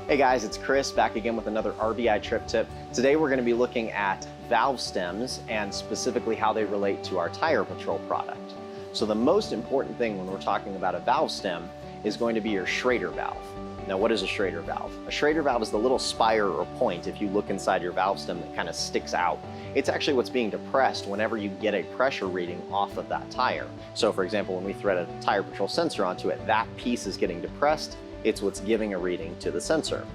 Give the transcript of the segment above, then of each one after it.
Hey guys, it's Chris back again with another RVI trip tip. Today we're going to be looking at valve stems and specifically how they relate to our tire patrol product. So the most important thing when we're talking about a valve stem is going to be your Schrader valve. Now what is a Schrader valve? A Schrader valve is the little spire or point, if you look inside your valve stem, that kind of sticks out. It's actually what's being depressed whenever you get a pressure reading off of that tire. So for example, when we thread a tire patrol sensor onto it, that piece is getting depressed. It's what's giving a reading to the sensor.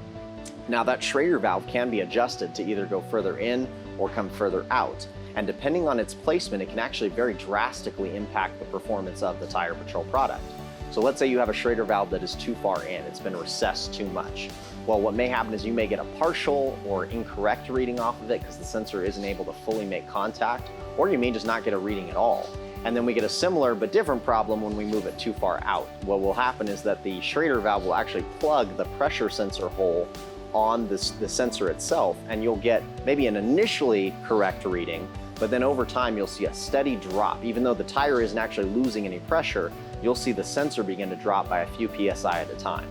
Now that Schrader valve can be adjusted to either go further in or come further out. And depending on its placement, it can actually very drastically impact the performance of the tire patrol product. So let's say you have a Schrader valve that is too far in, it's been recessed too much. Well, what may happen is you may get a partial or incorrect reading off of it because the sensor isn't able to fully make contact, or you may just not get a reading at all. And then we get a similar but different problem when we move it too far out. What will happen is that the Schrader valve will actually plug the pressure sensor hole on the sensor itself, and you'll get maybe an initially correct reading, but then over time you'll see a steady drop. Even though the tire isn't actually losing any pressure, you'll see the sensor begin to drop by a few PSI at a time.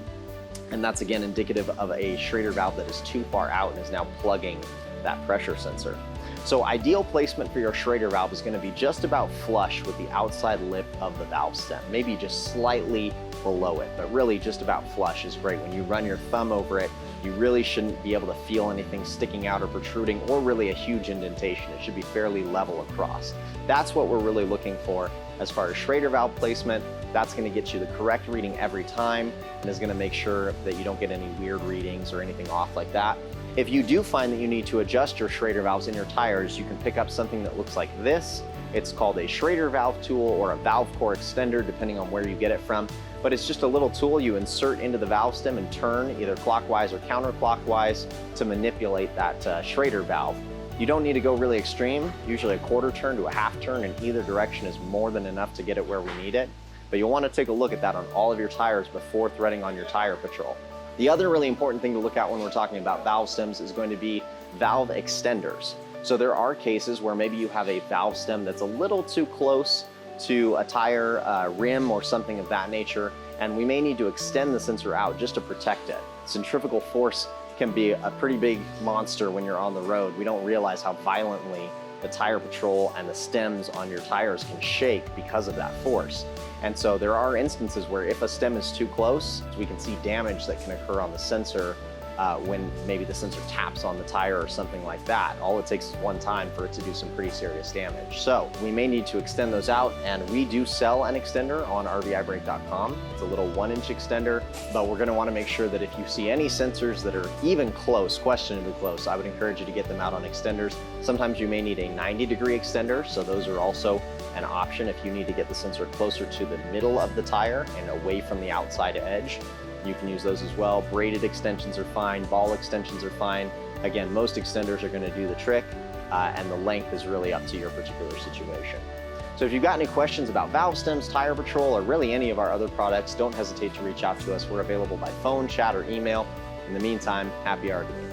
And that's again indicative of a Schrader valve that is too far out and is now plugging that pressure sensor. So ideal placement for your Schrader valve is going to be just about flush with the outside lip of the valve stem, maybe just slightly below it, but really just about flush is great. When you run your thumb over it, you really shouldn't be able to feel anything sticking out or protruding or really a huge indentation. It should be fairly level across. That's what we're really looking for as far as Schrader valve placement. That's going to get you the correct reading every time and is going to make sure that you don't get any weird readings or anything off like that. If you do find that you need to adjust your Schrader valves in your tires, you can pick up something that looks like this. It's called a Schrader valve tool or a valve core extender, depending on where you get it from. But it's just a little tool you insert into the valve stem and turn either clockwise or counterclockwise to manipulate that Schrader valve. You don't need to go really extreme. Usually a quarter turn to a half turn in either direction is more than enough to get it where we need it. But you'll want to take a look at that on all of your tires before threading on your tire patrol. The other really important thing to look at when we're talking about valve stems is going to be valve extenders. So there are cases where maybe you have a valve stem that's a little too close to a tire rim or something of that nature, and we may need to extend the sensor out just to protect it. Centrifugal force can be a pretty big monster when you're on the road. We don't realize how violently the tire patrol and the stems on your tires can shake because of that force. And so there are instances where if a stem is too close, we can see damage that can occur on the sensor when maybe the sensor taps on the tire or something like that. All it takes is one time for it to do some pretty serious damage. So we may need to extend those out, and we do sell an extender on rvibrake.com. It's a little 1-inch extender, but we're gonna wanna make sure that if you see any sensors that are even close, questionably close, I would encourage you to get them out on extenders. Sometimes you may need a 90-degree extender, so those are also an option if you need to get the sensor closer to the middle of the tire and away from the outside edge. You can use those as well. Braided extensions are fine, ball extensions are fine. Again, most extenders are going to do the trick, and the length is really up to your particular situation. So if you've got any questions about valve stems, tire patrol, or really any of our other products, don't hesitate to reach out to us. We're available by phone, chat, or email. In the meantime, happy RVing.